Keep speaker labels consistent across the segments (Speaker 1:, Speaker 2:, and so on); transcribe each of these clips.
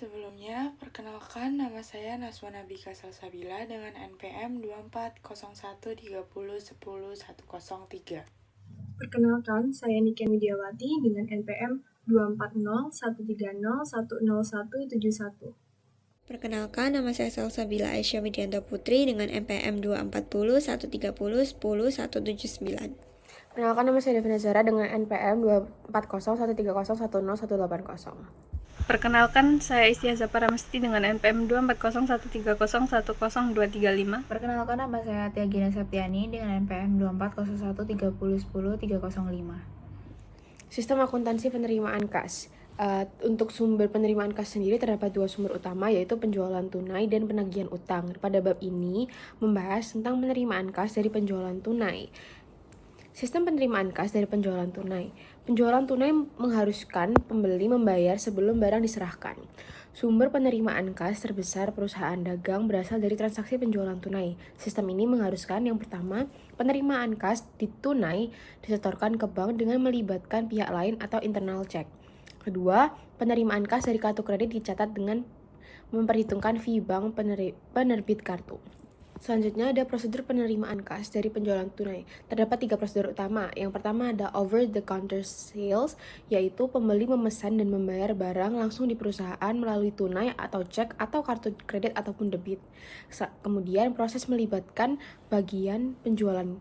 Speaker 1: Sebelumnya, perkenalkan nama saya Naswa Nabika Salsabila dengan NPM 240130101003.
Speaker 2: Perkenalkan, saya Niken Widiawati dengan NPM 24013010171.
Speaker 3: Perkenalkan, nama saya Salsabila Aisyah Widianto Putri dengan NPM 240130130107179.
Speaker 4: Perkenalkan, nama saya Devina Zara dengan NPM 2401301101080.
Speaker 5: Perkenalkan, saya Istiaza Paramesti dengan NPM 24013010235.
Speaker 6: Perkenalkan, nama saya Tia Gina Septiani dengan NPM 2401301301005.
Speaker 4: Sistem akuntansi penerimaan kas. Untuk sumber penerimaan kas sendiri terdapat dua sumber utama, yaitu penjualan tunai dan penagihan utang. Pada bab ini membahas tentang penerimaan kas dari penjualan tunai. Sistem penerimaan kas dari penjualan tunai. Penjualan tunai mengharuskan pembeli membayar sebelum barang diserahkan. Sumber penerimaan kas terbesar perusahaan dagang berasal dari transaksi penjualan tunai. Sistem ini mengharuskan yang pertama, penerimaan kas di tunai disetorkan ke bank dengan melibatkan pihak lain atau internal check. Kedua, penerimaan kas dari kartu kredit dicatat dengan memperhitungkan fee bank penerbit kartu. Selanjutnya ada prosedur penerimaan kas dari penjualan tunai. Terdapat 3 prosedur utama. Yang pertama ada over the counter sales, yaitu pembeli memesan dan membayar barang langsung di perusahaan melalui tunai atau cek atau kartu kredit ataupun debit. Kemudian proses melibatkan bagian penjualan,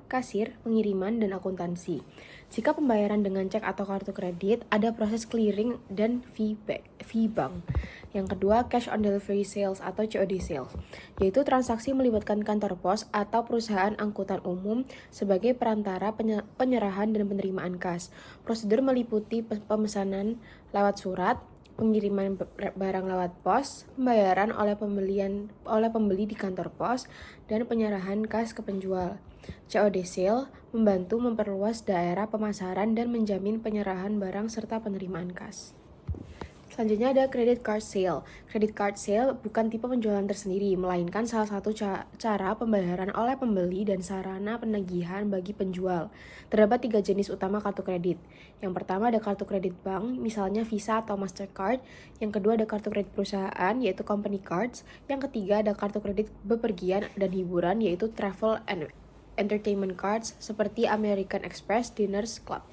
Speaker 4: kasir, pengiriman, dan akuntansi. Jika pembayaran dengan cek atau kartu kredit, ada proses clearing dan fee bank. Yang kedua, cash on delivery sales atau COD sales, yaitu transaksi melibatkan kantor pos atau perusahaan angkutan umum sebagai perantara penyerahan dan penerimaan kas. Prosedur meliputi pemesanan lewat surat, pengiriman barang lewat pos, pembayaran oleh pembeli di kantor pos, dan penyerahan kas ke penjual. COD sale membantu memperluas daerah pemasaran dan menjamin penyerahan barang serta penerimaan kas. Selanjutnya ada credit card sale. Credit card sale bukan tipe penjualan tersendiri, melainkan salah satu cara pembayaran oleh pembeli dan sarana penagihan bagi penjual. Terdapat 3 jenis utama kartu kredit. Yang pertama ada kartu kredit bank, misalnya Visa atau Mastercard. Yang kedua ada kartu kredit perusahaan, yaitu company cards. Yang ketiga ada kartu kredit bepergian dan hiburan, yaitu travel and entertainment cards, seperti American Express, Diners Club.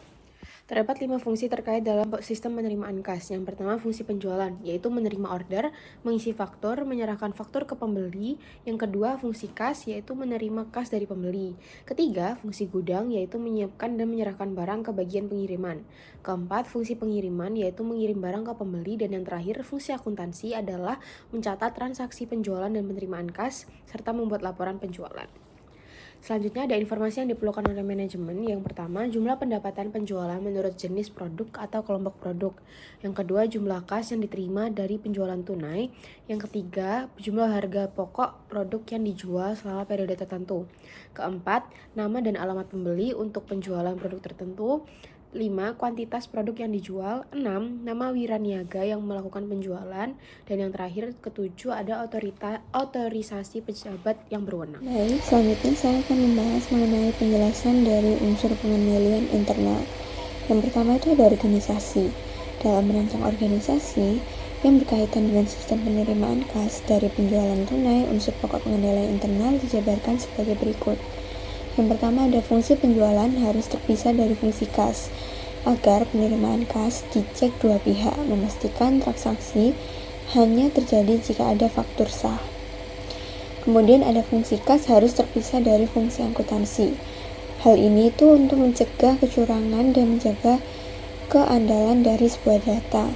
Speaker 4: Terdapat 5 fungsi terkait dalam sistem penerimaan kas. Yang pertama, fungsi penjualan, yaitu menerima order, mengisi faktur, menyerahkan faktur ke pembeli. Yang kedua, fungsi kas, yaitu menerima kas dari pembeli. Ketiga, fungsi gudang, yaitu menyiapkan dan menyerahkan barang ke bagian pengiriman. Keempat, fungsi pengiriman, yaitu mengirim barang ke pembeli. Dan yang terakhir, fungsi akuntansi adalah mencatat transaksi penjualan dan penerimaan kas, serta membuat laporan penjualan. Selanjutnya ada informasi yang diperlukan oleh manajemen. Yang pertama, jumlah pendapatan penjualan menurut jenis produk atau kelompok produk. Yang kedua, jumlah kas yang diterima dari penjualan tunai. Yang ketiga, jumlah harga pokok produk yang dijual selama periode tertentu. Keempat, nama dan alamat pembeli untuk penjualan produk tertentu. 5. Kuantitas produk yang dijual. 6. Nama wiraniaga yang melakukan penjualan. Dan yang terakhir, ketujuh, ada otorisasi pejabat yang berwenang.
Speaker 3: Baik, selanjutnya saya akan membahas mengenai penjelasan dari unsur pengendalian internal. Yang pertama itu ada organisasi. Dalam merancang organisasi yang berkaitan dengan sistem penerimaan kas dari penjualan tunai, unsur pokok pengendalian internal dijabarkan sebagai berikut. Yang pertama ada fungsi penjualan harus terpisah dari fungsi kas, agar penerimaan kas dicek dua pihak, memastikan transaksi hanya terjadi jika ada faktur sah. Kemudian ada fungsi kas harus terpisah dari fungsi akuntansi. Hal ini itu untuk mencegah kecurangan dan menjaga keandalan dari sebuah data.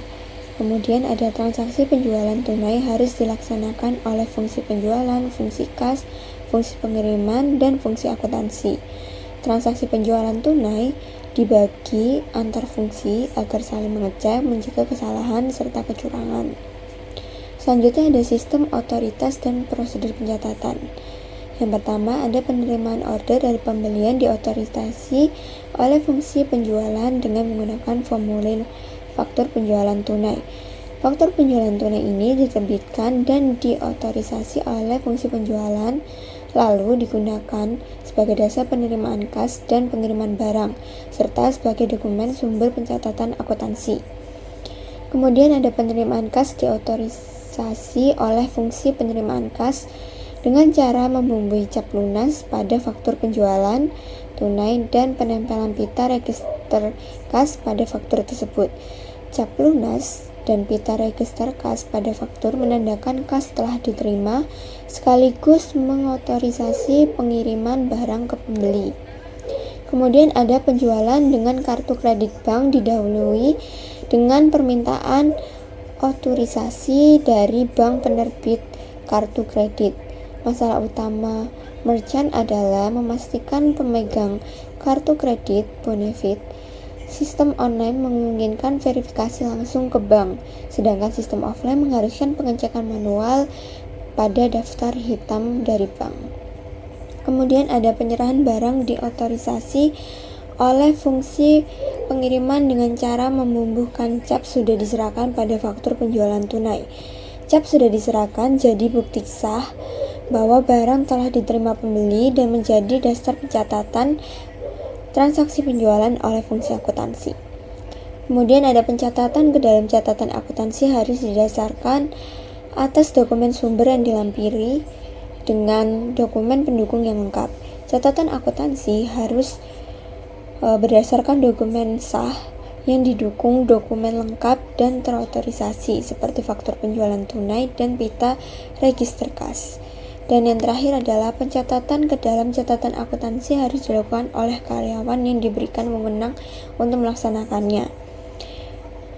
Speaker 3: Kemudian ada transaksi penjualan tunai harus dilaksanakan oleh fungsi penjualan, fungsi kas, fungsi pengiriman, dan fungsi akuntansi. Transaksi penjualan tunai dibagi antar fungsi agar saling mengecek, mencegah kesalahan, serta kecurangan. Selanjutnya ada sistem otoritas dan prosedur pencatatan. Yang pertama ada penerimaan order dari pembelian diotorisasi oleh fungsi penjualan dengan menggunakan formulir faktur penjualan tunai. Faktur penjualan tunai ini diterbitkan dan diotorisasi oleh fungsi penjualan, lalu digunakan sebagai dasar penerimaan kas dan pengiriman barang, serta sebagai dokumen sumber pencatatan akuntansi. Kemudian ada penerimaan kas diotorisasi oleh fungsi penerimaan kas dengan cara membumbui cap lunas pada faktur penjualan tunai dan penempelan pita register kas pada faktur tersebut. Cap lunas dan pita register kas pada faktur menandakan kas telah diterima sekaligus mengotorisasi pengiriman barang ke pembeli. Kemudian ada penjualan dengan kartu kredit bank didahului dengan permintaan otorisasi dari bank penerbit kartu kredit. Masalah utama merchant adalah memastikan pemegang kartu kredit Bonefit. Sistem online memungkinkan verifikasi langsung ke bank, sedangkan sistem offline mengharuskan pengecekan manual pada daftar hitam dari bank. Kemudian ada penyerahan barang diotorisasi oleh fungsi pengiriman dengan cara membubuhkan cap sudah diserahkan pada faktur penjualan tunai. Cap sudah diserahkan jadi bukti sah bahwa barang telah diterima pembeli dan menjadi dasar pencatatan transaksi penjualan oleh fungsi akuntansi. Kemudian ada pencatatan ke dalam catatan akuntansi harus didasarkan atas dokumen sumber yang dilampiri dengan dokumen pendukung yang lengkap. Catatan akuntansi harus berdasarkan dokumen sah yang didukung dokumen lengkap dan terotorisasi seperti faktur penjualan tunai dan pita register kas. Dan yang terakhir adalah pencatatan ke dalam catatan akuntansi harus dilakukan oleh karyawan yang diberikan wewenang untuk melaksanakannya.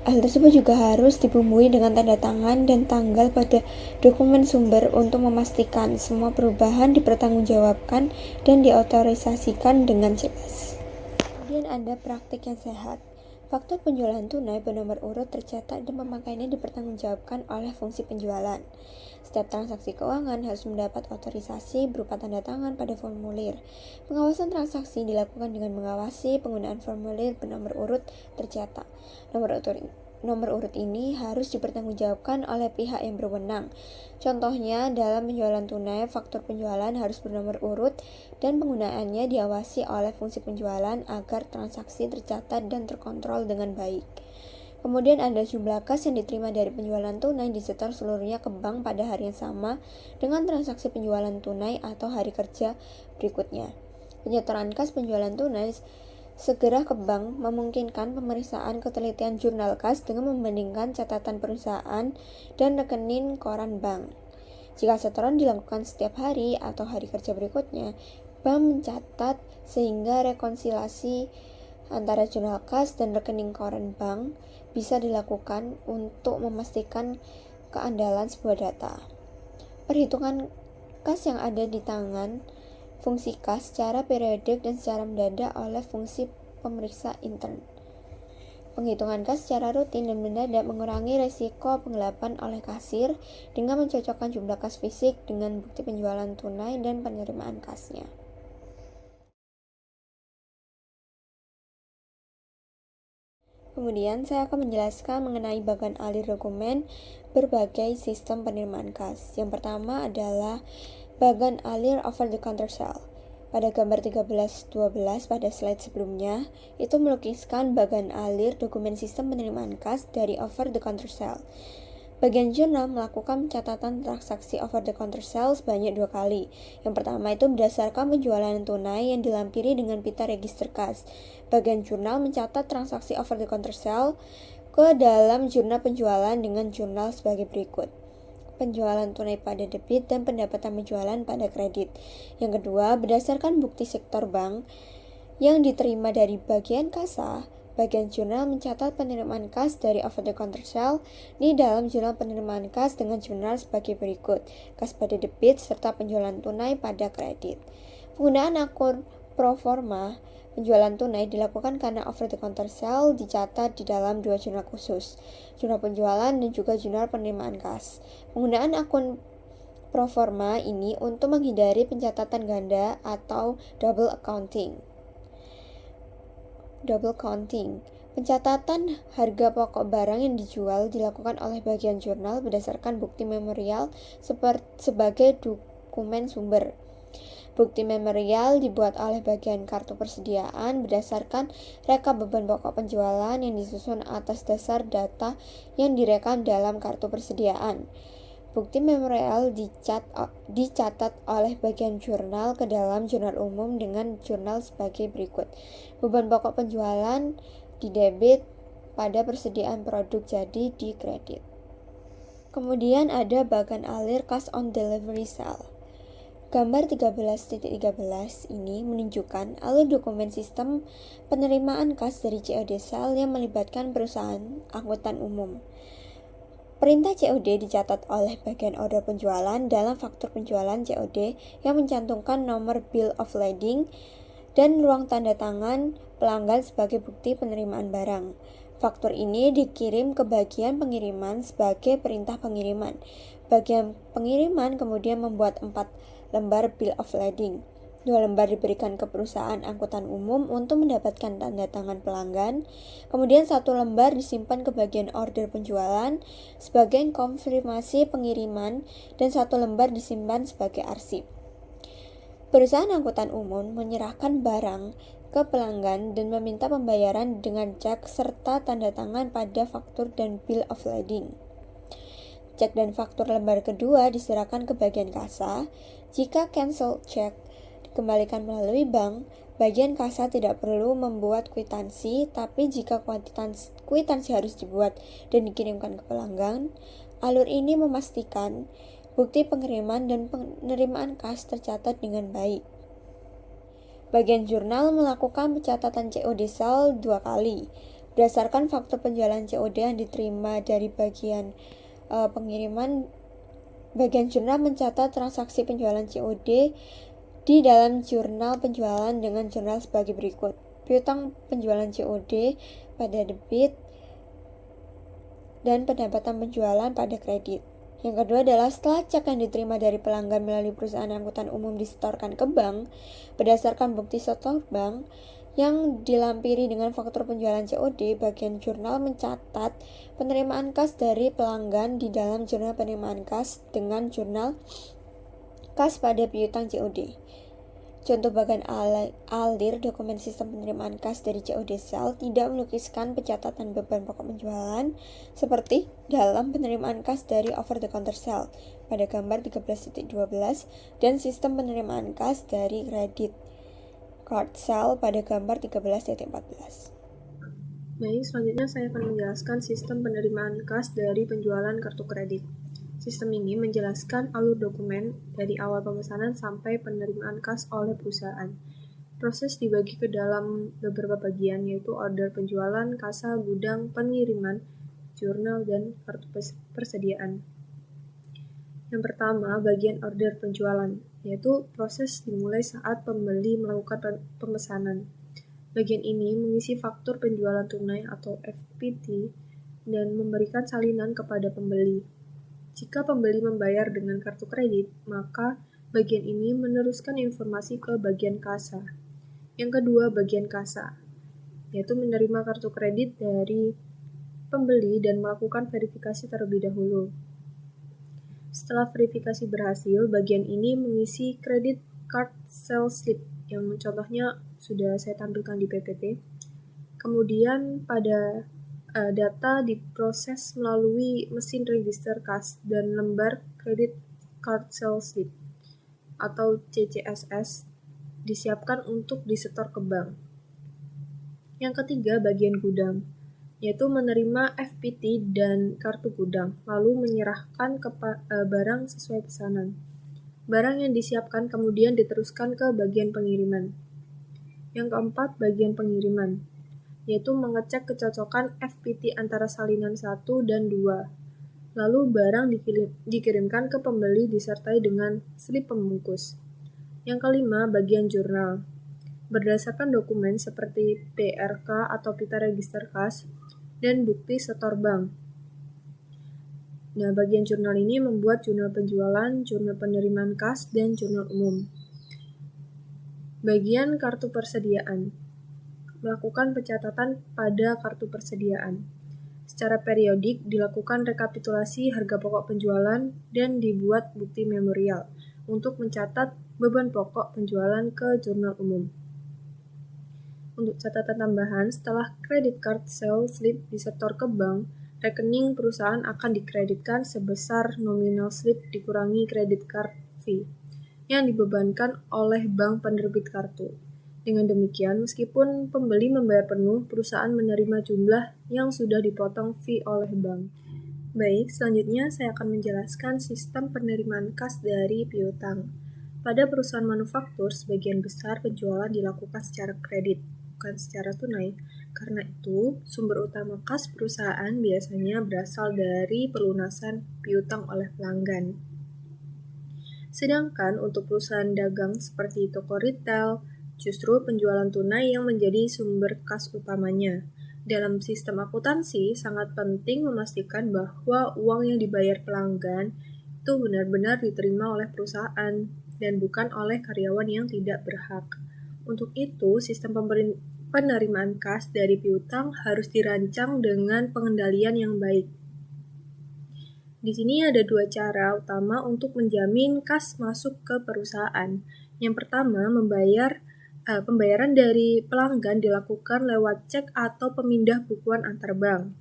Speaker 3: Hal tersebut juga harus dibumbui dengan tanda tangan dan tanggal pada dokumen sumber untuk memastikan semua perubahan dipertanggungjawabkan dan diotorisasikan dengan jelas. Kemudian ada praktik yang sehat. Faktur penjualan tunai bernomor urut tercetak dan pemakaiannya dipertanggungjawabkan oleh fungsi penjualan. Setiap transaksi keuangan harus mendapat otorisasi berupa tanda tangan pada formulir. Pengawasan transaksi dilakukan dengan mengawasi penggunaan formulir bernomor urut tercetak. Nomor urut ini harus dipertanggungjawabkan oleh pihak yang berwenang. Contohnya, dalam penjualan tunai, faktur penjualan harus bernomor urut dan penggunaannya diawasi oleh fungsi penjualan agar transaksi tercatat dan terkontrol dengan baik. Kemudian ada jumlah kas yang diterima dari penjualan tunai disetor seluruhnya ke bank pada hari yang sama dengan transaksi penjualan tunai atau hari kerja berikutnya. Penyetoran kas penjualan tunai segera ke bank memungkinkan pemeriksaan ketelitian jurnal kas dengan membandingkan catatan perusahaan dan rekening koran bank. Jika setoran dilakukan setiap hari atau hari kerja berikutnya, bank mencatat sehingga rekonsiliasi antara jurnal kas dan rekening koran bank bisa dilakukan untuk memastikan keandalan sebuah data. Perhitungan kas yang ada di tangan fungsi kas secara periodik dan secara mendadak oleh fungsi pemeriksa intern. Penghitungan kas secara rutin dan mendadak mengurangi risiko penggelapan oleh kasir dengan mencocokkan jumlah kas fisik dengan bukti penjualan tunai dan penerimaan kasnya. Kemudian saya akan menjelaskan mengenai bagan alir dokumen berbagai sistem penerimaan kas. Yang pertama adalah bagan alir over the counter sale. Pada gambar 13-12 pada slide sebelumnya, itu melukiskan bagan alir dokumen sistem penerimaan kas dari over the counter sale. Bagian jurnal melakukan pencatatan transaksi over the counter sale sebanyak 2 kali. Yang pertama itu berdasarkan penjualan tunai yang dilampiri dengan pita register kas. Bagian jurnal mencatat transaksi over the counter sale ke dalam jurnal penjualan dengan jurnal sebagai berikut. Penjualan tunai pada debit dan pendapatan penjualan pada kredit. Yang kedua, berdasarkan bukti sektor bank yang diterima dari bagian kasa, bagian jurnal mencatat penerimaan kas dari over the counter sale di dalam jurnal penerimaan kas dengan jurnal sebagai berikut: kas pada debit serta penjualan tunai pada kredit. Penggunaan akun pro forma penjualan tunai dilakukan karena over the counter sale dicatat di dalam 2 jurnal khusus, jurnal penjualan dan juga jurnal penerimaan kas. Penggunaan akun pro forma ini untuk menghindari pencatatan ganda atau double counting. Pencatatan harga pokok barang yang dijual dilakukan oleh bagian jurnal berdasarkan bukti memorial sebagai dokumen sumber. Bukti memorial dibuat oleh bagian kartu persediaan berdasarkan rekap beban pokok penjualan yang disusun atas dasar data yang direkam dalam kartu persediaan. Bukti memorial dicatat oleh bagian jurnal ke dalam jurnal umum dengan jurnal sebagai berikut. Beban pokok penjualan didebit pada persediaan produk jadi di kredit. Kemudian ada bagan alir cash on delivery cell. Gambar 13.13 ini menunjukkan alur dokumen sistem penerimaan kas dari COD Cell yang melibatkan perusahaan angkutan umum. Perintah COD dicatat oleh bagian order penjualan dalam faktur penjualan COD yang mencantumkan nomor bill of lading dan ruang tanda tangan pelanggan sebagai bukti penerimaan barang. Faktur ini dikirim ke bagian pengiriman sebagai perintah pengiriman. Bagian pengiriman kemudian membuat 4 lembar bill of lading. 2 lembar diberikan ke perusahaan angkutan umum untuk mendapatkan tanda tangan pelanggan. Kemudian 1 lembar disimpan ke bagian order penjualan sebagai konfirmasi pengiriman dan 1 lembar disimpan sebagai arsip. Perusahaan angkutan umum menyerahkan barang ke pelanggan dan meminta pembayaran dengan cek serta tanda tangan pada faktur dan bill of lading. Cek dan faktur lembar kedua diserahkan ke bagian kasa. Jika cancel check dikembalikan melalui bank, bagian kasa tidak perlu membuat kwitansi, tapi jika kwitansi harus dibuat dan dikirimkan ke pelanggan, alur ini memastikan bukti pengiriman dan penerimaan kas tercatat dengan baik. Bagian jurnal melakukan pencatatan COD Cell 2 kali, berdasarkan faktur penjualan COD yang diterima dari bagian pengiriman. Bagian jurnal mencatat transaksi penjualan COD di dalam jurnal penjualan dengan jurnal sebagai berikut. Piutang penjualan COD pada debit dan pendapatan penjualan pada kredit. Yang kedua adalah setelah cek yang diterima dari pelanggan melalui perusahaan angkutan umum disetorkan ke bank, berdasarkan bukti setor bank yang dilampiri dengan faktur penjualan COD, bagian jurnal mencatat penerimaan kas dari pelanggan di dalam jurnal penerimaan kas dengan jurnal kas pada piutang COD. Contoh bagan alir dokumen sistem penerimaan kas dari COD Cell tidak melukiskan pencatatan beban pokok penjualan seperti dalam penerimaan kas dari over the counter cell pada gambar 13.12 dan sistem penerimaan kas dari kredit card cell pada gambar 13.14.
Speaker 2: Baik, selanjutnya saya akan menjelaskan sistem penerimaan kas dari penjualan kartu kredit. Sistem ini menjelaskan alur dokumen dari awal pemesanan sampai penerimaan kas oleh perusahaan. Proses dibagi ke dalam beberapa bagian, yaitu order penjualan, kasa, gudang, pengiriman, jurnal, dan kartu persediaan. Yang pertama, bagian order penjualan, yaitu proses dimulai saat pembeli melakukan pemesanan. Bagian ini mengisi faktur penjualan tunai atau FPT dan memberikan salinan kepada pembeli. Jika pembeli membayar dengan kartu kredit, maka bagian ini meneruskan informasi ke bagian kasa. Yang kedua, bagian kasa, yaitu menerima kartu kredit dari pembeli dan melakukan verifikasi terlebih dahulu. Setelah verifikasi berhasil, bagian ini mengisi credit card sales slip yang contohnya sudah saya tampilkan di PPT. Kemudian pada data diproses melalui mesin register kas dan lembar credit card sales slip atau CCSS disiapkan untuk disetor ke bank. Yang ketiga, bagian gudang, yaitu menerima FPT dan kartu gudang, lalu menyerahkan barang sesuai pesanan. Barang yang disiapkan kemudian diteruskan ke bagian pengiriman. Yang keempat, bagian pengiriman, yaitu mengecek kecocokan FPT antara salinan 1 dan 2. Lalu barang dikirimkan ke pembeli disertai dengan slip pembungkus. Yang kelima, bagian jurnal. Berdasarkan dokumen seperti PRK atau pita register kas dan bukti setor bank. Nah, bagian jurnal ini membuat jurnal penjualan, jurnal penerimaan kas, dan jurnal umum. Bagian kartu persediaan. Melakukan pencatatan pada kartu persediaan. Secara periodik dilakukan rekapitulasi harga pokok penjualan dan dibuat bukti memorial. untuk mencatat beban pokok penjualan ke jurnal umum. Untuk catatan tambahan, setelah credit card sales slip disetor ke bank, rekening perusahaan akan dikreditkan sebesar nominal slip dikurangi credit card fee yang dibebankan oleh bank penerbit kartu. Dengan demikian, meskipun pembeli membayar penuh, perusahaan menerima jumlah yang sudah dipotong fee oleh bank. Baik, selanjutnya saya akan menjelaskan sistem penerimaan kas dari piutang. Pada perusahaan manufaktur, sebagian besar penjualan dilakukan secara kredit, bukan secara tunai. Karena itu, sumber utama kas perusahaan biasanya berasal dari pelunasan piutang oleh pelanggan. Sedangkan untuk perusahaan dagang seperti toko retail, justru penjualan tunai yang menjadi sumber kas utamanya. Dalam sistem akuntansi, sangat penting memastikan bahwa uang yang dibayar pelanggan itu benar-benar diterima oleh perusahaan dan bukan oleh karyawan yang tidak berhak. Untuk itu, sistem penerimaan kas dari piutang harus dirancang dengan pengendalian yang baik. Di sini ada dua cara utama untuk menjamin kas masuk ke perusahaan. Yang pertama, pembayaran dari pelanggan dilakukan lewat cek atau pemindah bukuan antar bank.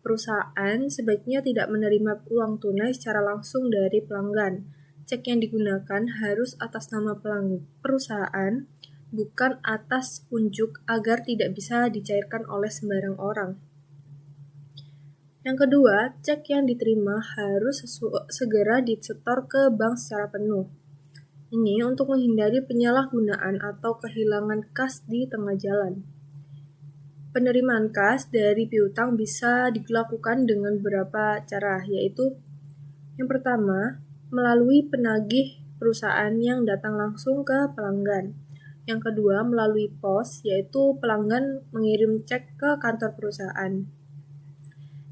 Speaker 2: Perusahaan sebaiknya tidak menerima uang tunai secara langsung dari pelanggan. Cek yang digunakan harus atas nama perusahaan, bukan atas unjuk agar tidak bisa dicairkan oleh sembarang orang. Yang kedua, cek yang diterima harus segera disetor ke bank secara penuh. Ini untuk menghindari penyalahgunaan atau kehilangan kas di tengah jalan. Penerimaan kas dari piutang bisa dilakukan dengan beberapa cara, yaitu yang pertama, melalui penagih perusahaan yang datang langsung ke pelanggan. Yang kedua, melalui pos, yaitu pelanggan mengirim cek ke kantor perusahaan.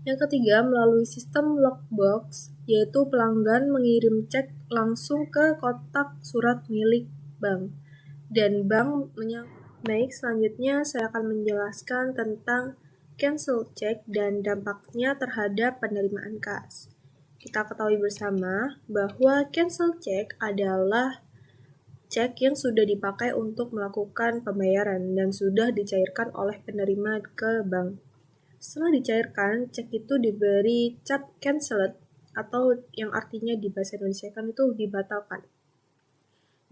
Speaker 2: Yang ketiga, melalui sistem lockbox, yaitu pelanggan mengirim cek langsung ke kotak surat milik bank. Dan bank Baik, selanjutnya saya akan menjelaskan tentang cancel check dan dampaknya terhadap penerimaan kas. Kita ketahui bersama bahwa cancel check adalah cek yang sudah dipakai untuk melakukan pembayaran dan sudah dicairkan oleh penerima ke bank. Setelah dicairkan, cek itu diberi cap cancelled atau yang artinya di bahasa Indonesia kan itu dibatalkan.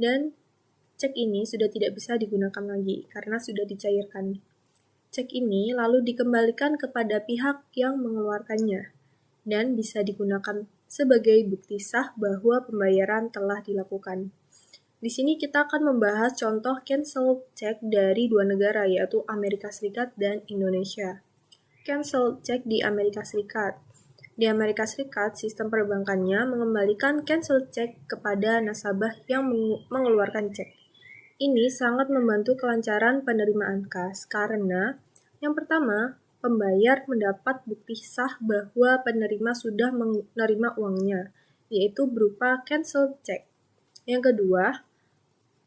Speaker 2: Dan cek ini sudah tidak bisa digunakan lagi karena sudah dicairkan. Cek ini lalu dikembalikan kepada pihak yang mengeluarkannya dan bisa digunakan sebagai bukti sah bahwa pembayaran telah dilakukan. Di sini kita akan membahas contoh cancel check dari dua negara yaitu Amerika Serikat dan Indonesia. Cancel check di Amerika Serikat. Di Amerika Serikat, sistem perbankannya mengembalikan cancel check kepada nasabah yang mengeluarkan cek. Ini sangat membantu kelancaran penerimaan kas karena yang pertama, pembayar mendapat bukti sah bahwa penerima sudah menerima uangnya, yaitu berupa cancel check. Yang kedua,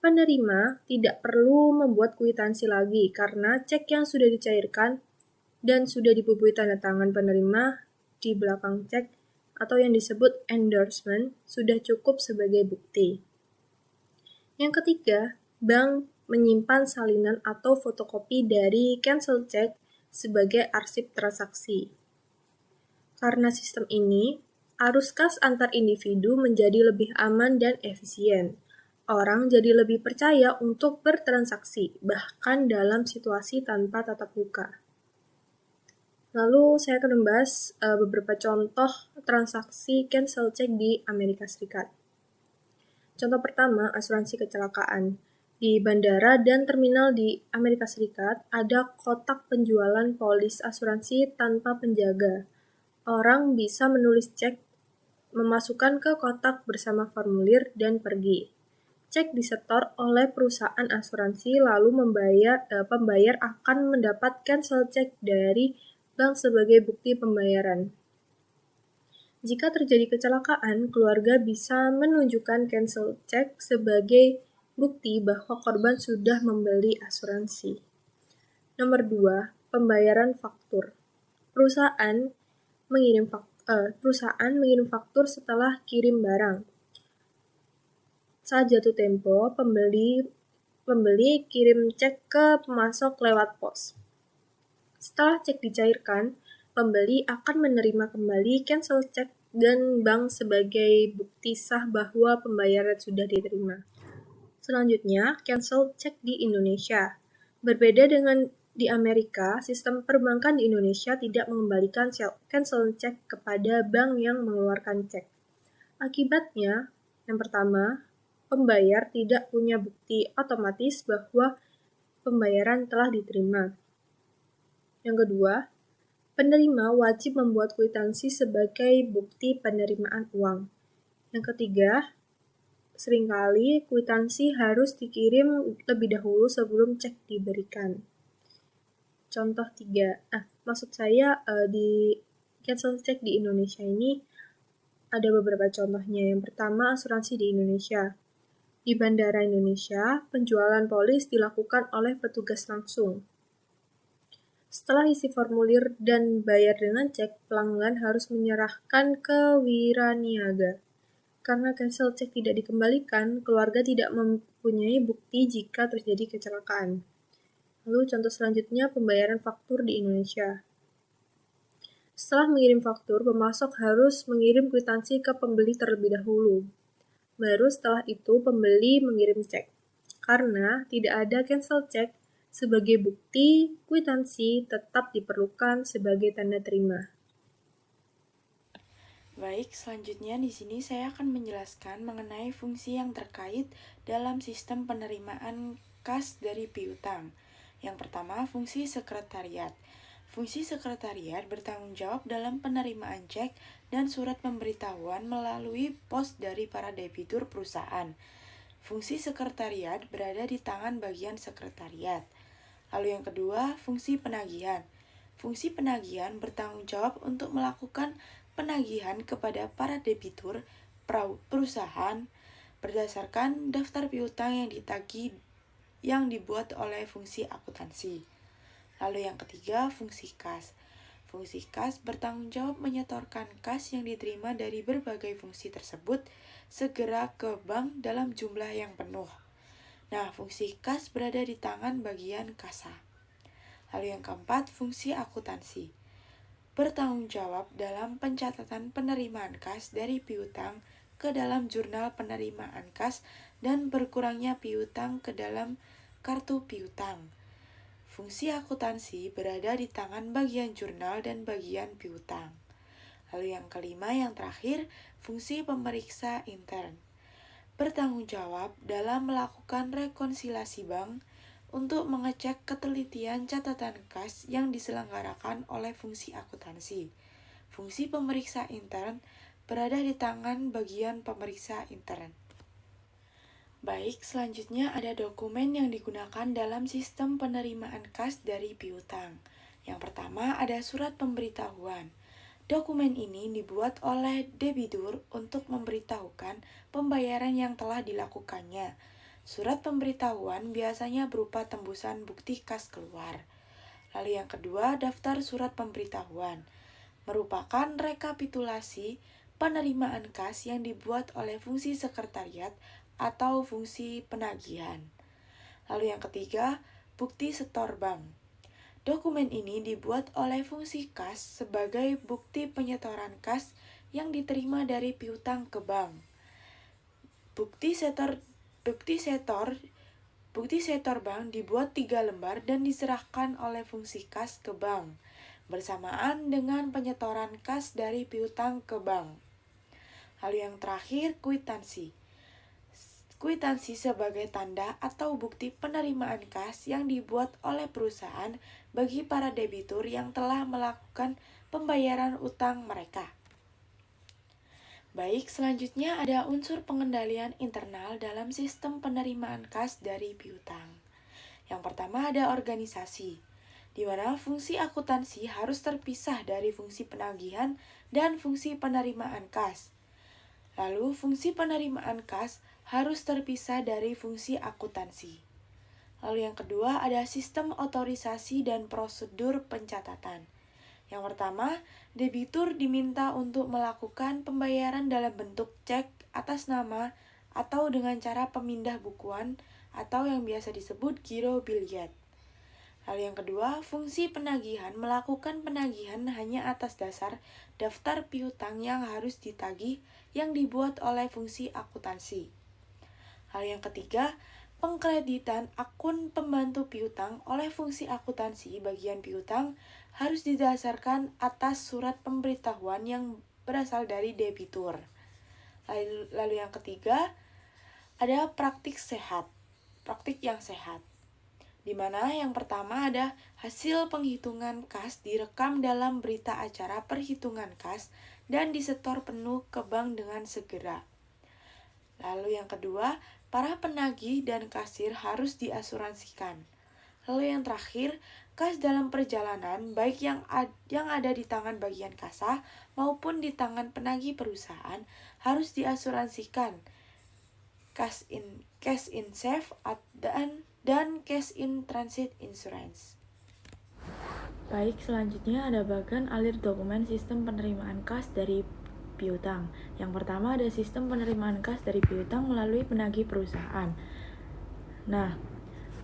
Speaker 2: penerima tidak perlu membuat kwitansi lagi karena cek yang sudah dicairkan dan sudah dibubuhi tanda tangan penerima di belakang cek atau yang disebut endorsement sudah cukup sebagai bukti. Yang ketiga, bank menyimpan salinan atau fotokopi dari cancel check sebagai arsip transaksi. Karena sistem ini, arus kas antar individu menjadi lebih aman dan efisien. Orang jadi lebih percaya untuk bertransaksi, bahkan dalam situasi tanpa tatap muka. Lalu saya akan membahas beberapa contoh transaksi cancel check di Amerika Serikat. Contoh pertama, asuransi kecelakaan. Di bandara dan terminal di Amerika Serikat ada kotak penjualan polis asuransi tanpa penjaga. Orang bisa menulis cek, memasukkan ke kotak bersama formulir dan pergi. Cek disetor oleh perusahaan asuransi lalu pembayar akan mendapat cancel check dari bank sebagai bukti pembayaran. Jika terjadi kecelakaan, keluarga bisa menunjukkan cancel check sebagai bukti bahwa korban sudah membeli asuransi. Nomor 2, pembayaran faktur. Perusahaan mengirim faktur setelah kirim barang. Saat jatuh tempo, pembeli kirim cek ke pemasok lewat pos. Setelah cek dicairkan, pembeli akan menerima kembali cancel cek dan bank sebagai bukti sah bahwa pembayaran sudah diterima. Selanjutnya, cancel cek di Indonesia. Berbeda dengan di Amerika, sistem perbankan di Indonesia tidak mengembalikan cancel cek kepada bank yang mengeluarkan cek. Akibatnya, yang pertama, pembayar tidak punya bukti otomatis bahwa pembayaran telah diterima. Yang kedua, penerima wajib membuat kwitansi sebagai bukti penerimaan uang. Yang ketiga, seringkali kwitansi harus dikirim lebih dahulu sebelum cek diberikan. Contoh 3. Maksud saya di cancel cek di Indonesia ini ada beberapa contohnya. Yang pertama, asuransi di Indonesia. Di Bandara Indonesia, penjualan polis dilakukan oleh petugas langsung. Setelah isi formulir dan bayar dengan cek, pelanggan harus menyerahkan ke wiraniaga. Karena cancel cek tidak dikembalikan, keluarga tidak mempunyai bukti jika terjadi kecelakaan. Lalu contoh selanjutnya, pembayaran faktur di Indonesia. Setelah mengirim faktur, pemasok harus mengirim kwitansi ke pembeli terlebih dahulu. Baru setelah itu pembeli mengirim cek. Karena tidak ada cancel cek, sebagai bukti, kwitansi tetap diperlukan sebagai tanda terima.
Speaker 1: Baik, selanjutnya di sini saya akan menjelaskan mengenai fungsi yang terkait dalam sistem penerimaan kas dari piutang. Yang pertama, fungsi sekretariat. Fungsi sekretariat bertanggung jawab dalam penerimaan cek dan surat pemberitahuan melalui pos dari para debitur perusahaan. Fungsi sekretariat berada di tangan bagian sekretariat. Lalu yang kedua, fungsi penagihan. Fungsi penagihan bertanggung jawab untuk melakukan penagihan kepada para debitur perusahaan berdasarkan daftar piutang yang ditagih yang dibuat oleh fungsi akuntansi. Lalu yang ketiga, fungsi kas. Fungsi kas bertanggung jawab menyetorkan kas yang diterima dari berbagai fungsi tersebut segera ke bank dalam jumlah yang penuh. Nah, fungsi kas berada di tangan bagian kasa. Lalu yang keempat, fungsi akuntansi. Bertanggung jawab dalam pencatatan penerimaan kas dari piutang ke dalam jurnal penerimaan kas dan berkurangnya piutang ke dalam kartu piutang. Fungsi akuntansi berada di tangan bagian jurnal dan bagian piutang. Lalu yang kelima, yang terakhir, fungsi pemeriksa intern. Bertanggung jawab dalam melakukan rekonsiliasi bank untuk mengecek ketelitian catatan kas yang diselenggarakan oleh fungsi akuntansi. Fungsi pemeriksa intern berada di tangan bagian pemeriksa intern. Baik, selanjutnya ada dokumen yang digunakan dalam sistem penerimaan kas dari piutang. Yang pertama ada surat pemberitahuan. Dokumen ini dibuat oleh debitur untuk memberitahukan pembayaran yang telah dilakukannya. Surat pemberitahuan biasanya berupa tembusan bukti kas keluar. Lalu yang kedua, daftar surat pemberitahuan. Merupakan rekapitulasi penerimaan kas yang dibuat oleh fungsi sekretariat atau fungsi penagihan. Lalu yang ketiga, bukti setor bank. Dokumen ini dibuat oleh fungsi kas sebagai bukti penyetoran kas yang diterima dari piutang ke bank. Bukti setor bank dibuat 3 lembar dan diserahkan oleh fungsi kas ke bank, bersamaan dengan penyetoran kas dari piutang ke bank. Lalu yang terakhir, kwitansi. Kwitansi sebagai tanda atau bukti penerimaan kas yang dibuat oleh perusahaan bagi para debitur yang telah melakukan pembayaran utang mereka. Baik, selanjutnya ada unsur pengendalian internal dalam sistem penerimaan kas dari piutang. Yang pertama ada organisasi, di mana fungsi akuntansi harus terpisah dari fungsi penagihan dan fungsi penerimaan kas. Lalu, fungsi penerimaan kas harus terpisah dari fungsi akuntansi. Lalu yang kedua ada sistem otorisasi dan prosedur pencatatan. Yang pertama, debitur diminta untuk melakukan pembayaran dalam bentuk cek atas nama atau dengan cara pemindah bukuan atau yang biasa disebut giro biliet. Lalu yang kedua, fungsi penagihan melakukan penagihan hanya atas dasar daftar piutang yang harus ditagih yang dibuat oleh fungsi akuntansi. Lalu yang ketiga, pengkreditan akun pembantu piutang oleh fungsi akuntansi bagian piutang harus didasarkan atas surat pemberitahuan yang berasal dari debitur. Lalu yang ketiga, ada praktik yang sehat. Di mana yang pertama ada hasil penghitungan kas direkam dalam berita acara perhitungan kas dan disetor penuh ke bank dengan segera. Lalu yang kedua, para penagih dan kasir harus diasuransikan. Lalu yang terakhir, kas dalam perjalanan baik yang ada di tangan bagian kasa maupun di tangan penagih perusahaan harus diasuransikan. Cash in safe dan cash in transit insurance.
Speaker 7: Baik, selanjutnya ada bagian alir dokumen sistem penerimaan kas dari piutang. Yang pertama ada sistem penerimaan kas dari piutang melalui penagih perusahaan. Nah,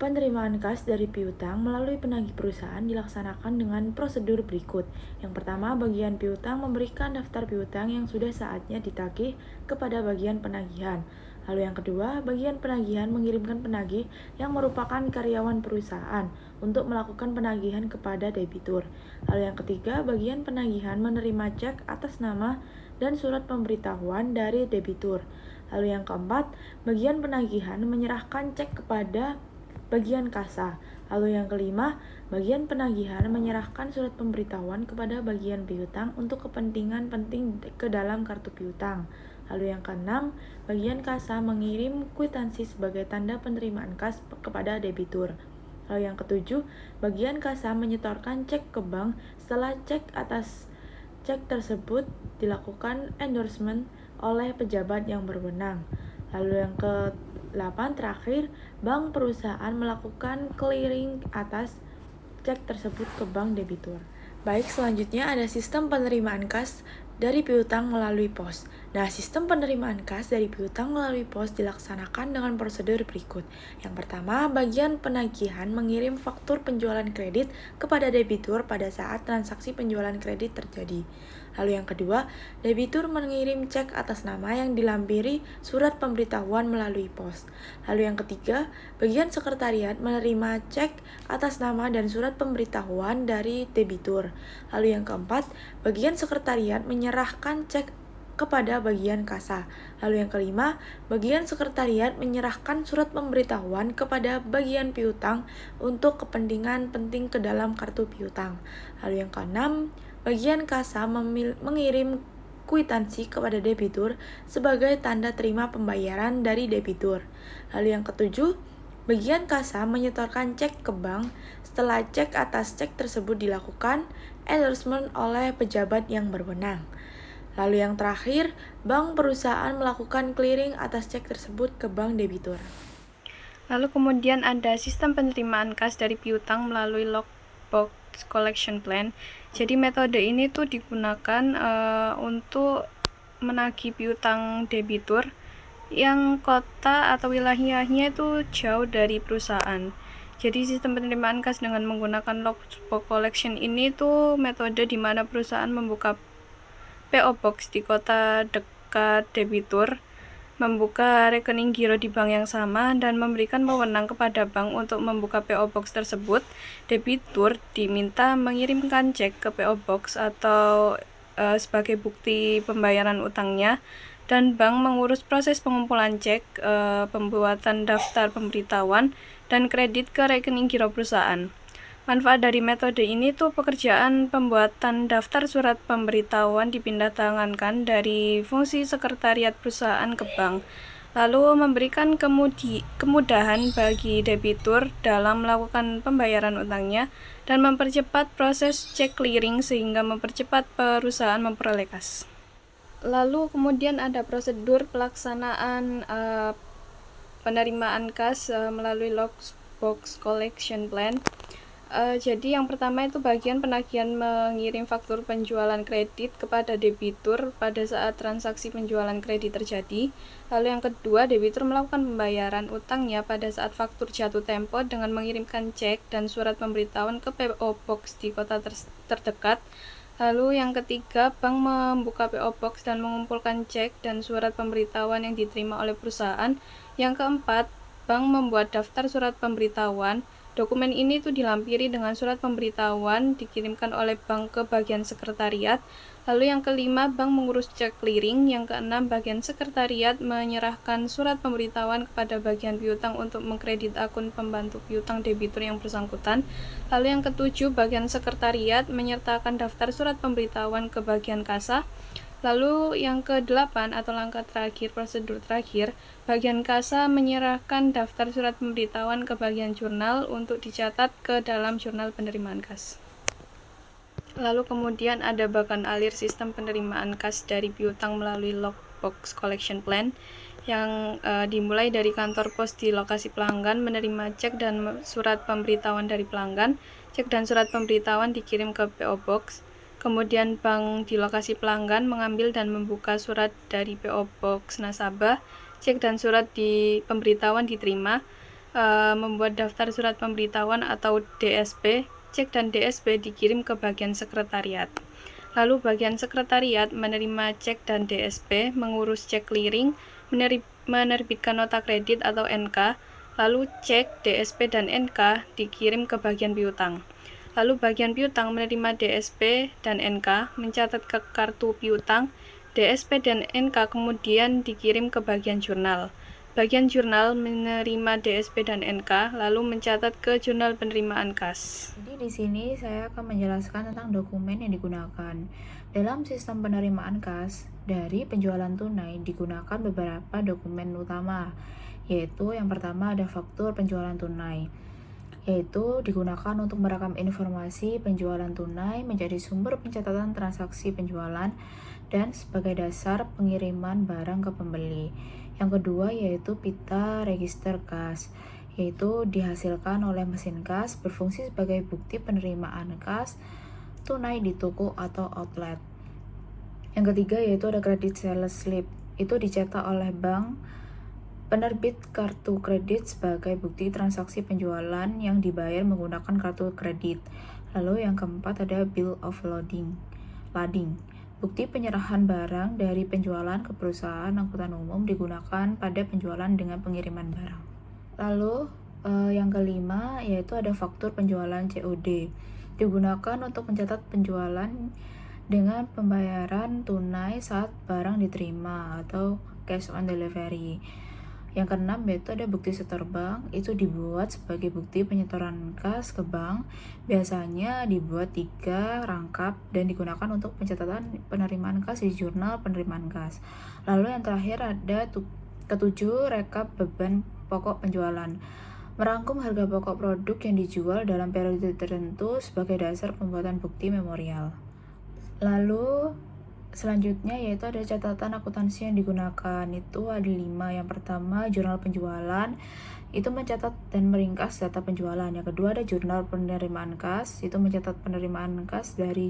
Speaker 7: penerimaan kas dari piutang melalui penagih perusahaan dilaksanakan dengan prosedur berikut. Yang pertama, bagian piutang memberikan daftar piutang yang sudah saatnya ditagih kepada bagian penagihan. Lalu yang kedua, bagian penagihan mengirimkan penagih yang merupakan karyawan perusahaan untuk melakukan penagihan kepada debitur. Lalu yang ketiga, bagian penagihan menerima cek atas nama dan surat pemberitahuan dari debitur. Lalu yang keempat, bagian penagihan menyerahkan cek kepada bagian kasa. Lalu yang kelima, bagian penagihan menyerahkan surat pemberitahuan kepada bagian piutang untuk kepentingan penting ke dalam kartu piutang. Lalu yang keenam, bagian kasa mengirim kwitansi sebagai tanda penerimaan kas kepada debitur. Lalu yang ketujuh, bagian kasa menyetorkan cek ke bank setelah cek atas cek tersebut dilakukan endorsement oleh pejabat yang berwenang. Lalu yang ke-8 terakhir, bank perusahaan melakukan clearing atas cek tersebut ke bank debitur. Baik, selanjutnya ada sistem penerimaan kas dari piutang melalui pos. Nah, sistem penerimaan kas dari piutang melalui pos dilaksanakan dengan prosedur berikut. Yang pertama, bagian penagihan mengirim faktur penjualan kredit kepada debitur pada saat transaksi penjualan kredit terjadi. Lalu yang kedua, debitur mengirim cek atas nama yang dilampiri surat pemberitahuan melalui pos. Lalu yang ketiga, bagian sekretariat menerima cek atas nama dan surat pemberitahuan dari debitur. Lalu yang keempat, bagian sekretariat menyerahkan cek kepada bagian kasa. Lalu yang kelima, bagian sekretariat menyerahkan surat pemberitahuan kepada bagian piutang untuk kepentingan penting ke dalam kartu piutang. Lalu yang keenam, bagian kasa mengirim kwitansi kepada debitur sebagai tanda terima pembayaran dari debitur. Lalu yang ketujuh, bagian kasa menyetorkan cek ke bank setelah cek atas cek tersebut dilakukan endorsement oleh pejabat yang berwenang. Lalu yang terakhir, bank perusahaan melakukan clearing atas cek tersebut ke bank debitur.
Speaker 5: Lalu kemudian ada sistem penerimaan kas dari piutang melalui logbox collection plan. Jadi metode ini tuh digunakan untuk menagih piutang debitur yang kota atau wilayahnya itu jauh dari perusahaan. Jadi sistem penerimaan kas dengan menggunakan logbox collection ini tuh metode di mana perusahaan membuka PO Box di kota dekat debitur, membuka rekening giro di bank yang sama, dan memberikan wewenang kepada bank untuk membuka PO Box tersebut. Debitur diminta mengirimkan cek ke PO Box atau sebagai bukti pembayaran utangnya, dan bank mengurus proses pengumpulan cek, pembuatan daftar pemberitahuan, dan kredit ke rekening giro perusahaan. Manfaat dari metode ini tuh pekerjaan pembuatan daftar surat pemberitahuan dipindah tangankan dari fungsi sekretariat perusahaan ke bank, lalu memberikan kemudahan bagi debitur dalam melakukan pembayaran utangnya dan mempercepat proses cek clearing sehingga mempercepat perusahaan memperoleh kas. Lalu kemudian ada prosedur pelaksanaan penerimaan kas melalui logbox collection plan. Jadi yang pertama itu bagian penagihan mengirim faktur penjualan kredit kepada debitur pada saat transaksi penjualan kredit terjadi. Lalu yang kedua, debitur melakukan pembayaran utangnya pada saat faktur jatuh tempo dengan mengirimkan cek dan surat pemberitahuan ke PO Box di kota terdekat. Lalu yang ketiga, bank membuka PO Box dan mengumpulkan cek dan surat pemberitahuan yang diterima oleh perusahaan. Yang keempat, bank membuat daftar surat pemberitahuan. Dokumen ini tuh dilampiri dengan surat pemberitahuan dikirimkan oleh bank ke bagian sekretariat. Lalu yang kelima, bank mengurus cek clearing. Yang keenam, bagian sekretariat menyerahkan surat pemberitahuan kepada bagian piutang untuk mengkredit akun pembantu piutang debitur yang bersangkutan. Lalu yang ketujuh, bagian sekretariat menyertakan daftar surat pemberitahuan ke bagian kasa. Lalu yang ke-8 atau langkah terakhir, prosedur terakhir, bagian kasa menyerahkan daftar surat pemberitahuan ke bagian jurnal untuk dicatat ke dalam jurnal penerimaan kas. Lalu kemudian ada bagan alir sistem penerimaan kas dari piutang melalui Lockbox Collection Plan yang dimulai dari kantor pos di lokasi pelanggan menerima cek dan surat pemberitahuan dari pelanggan. Cek dan surat pemberitahuan dikirim ke PO Box. Kemudian bank di lokasi pelanggan mengambil dan membuka surat dari PO Box nasabah, cek dan surat di pemberitahuan diterima, membuat daftar surat pemberitahuan atau DSP, cek dan DSP dikirim ke bagian sekretariat. Lalu bagian sekretariat menerima cek dan DSP, mengurus cek clearing, menerbitkan nota kredit atau NK, lalu cek, DSP, dan NK dikirim ke bagian piutang. Lalu bagian piutang menerima DSP dan NK, mencatat ke kartu piutang, DSP dan NK kemudian dikirim ke bagian jurnal. Bagian jurnal menerima DSP dan NK, lalu mencatat ke jurnal penerimaan kas.
Speaker 6: Jadi di sini saya akan menjelaskan tentang dokumen yang digunakan. Dalam sistem penerimaan kas, dari penjualan tunai digunakan beberapa dokumen utama, yaitu yang pertama ada faktur penjualan tunai, yaitu digunakan untuk merekam informasi penjualan tunai menjadi sumber pencatatan transaksi penjualan dan sebagai dasar pengiriman barang ke pembeli. Yang kedua yaitu pita register kas, yaitu dihasilkan oleh mesin kas, berfungsi sebagai bukti penerimaan kas tunai di toko atau outlet. Yang ketiga yaitu ada credit sales slip, itu dicetak oleh bank penerbit kartu kredit sebagai bukti transaksi penjualan yang dibayar menggunakan kartu kredit. Lalu yang keempat ada bill of lading, bukti penyerahan barang dari penjualan ke perusahaan angkutan umum digunakan pada penjualan dengan pengiriman barang. Lalu yang kelima yaitu ada faktur penjualan COD, digunakan untuk mencatat penjualan dengan pembayaran tunai saat barang diterima atau cash on delivery. Yang keenam yaitu ada bukti setor bank, itu dibuat sebagai bukti penyetoran kas ke bank, biasanya dibuat 3 rangkap dan digunakan untuk pencatatan penerimaan kas di jurnal penerimaan kas. Lalu yang terakhir ada ketujuh rekap beban pokok penjualan, merangkum harga pokok produk yang dijual dalam periode tertentu sebagai dasar pembuatan bukti memorial. Lalu selanjutnya yaitu ada catatan akuntansi yang digunakan, itu ada 5. Yang pertama jurnal penjualan, itu mencatat dan meringkas data penjualan. Yang kedua ada jurnal penerimaan kas, itu mencatat penerimaan kas dari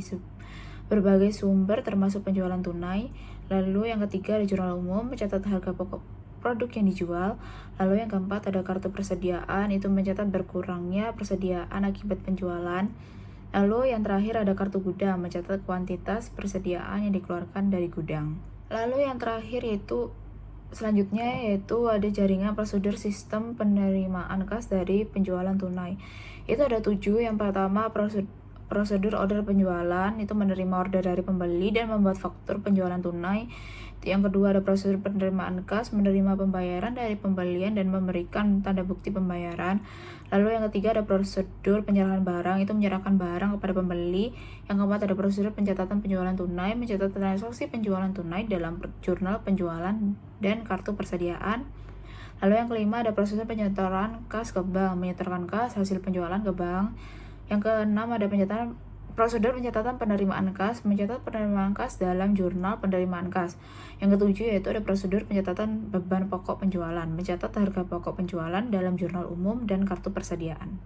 Speaker 6: berbagai sumber termasuk penjualan tunai. Lalu yang ketiga ada jurnal umum, mencatat harga pokok produk yang dijual. Lalu yang keempat ada kartu persediaan, itu mencatat berkurangnya persediaan akibat penjualan. Lalu yang terakhir ada kartu gudang, mencatat kuantitas persediaan yang dikeluarkan dari gudang. Lalu yang terakhir selanjutnya yaitu ada jaringan prosedur sistem penerimaan kas dari penjualan tunai. Itu ada 7. Yang pertama prosedur order penjualan, itu menerima order dari pembeli dan membuat faktur penjualan tunai. Yang kedua ada prosedur penerimaan kas, menerima pembayaran dari pembelian dan memberikan tanda bukti pembayaran. Lalu yang ketiga ada prosedur penyerahan barang, itu menyerahkan barang kepada pembeli. Yang keempat ada prosedur pencatatan penjualan tunai, mencatat transaksi penjualan tunai dalam jurnal penjualan dan kartu persediaan. Lalu yang kelima ada prosedur penyetoran kas ke bank, menyetorkan kas hasil penjualan ke bank. Yang keenam ada prosedur pencatatan penerimaan kas, mencatat penerimaan kas dalam jurnal penerimaan kas. Yang ketujuh yaitu ada prosedur pencatatan beban pokok penjualan, mencatat harga pokok penjualan dalam jurnal umum dan kartu persediaan.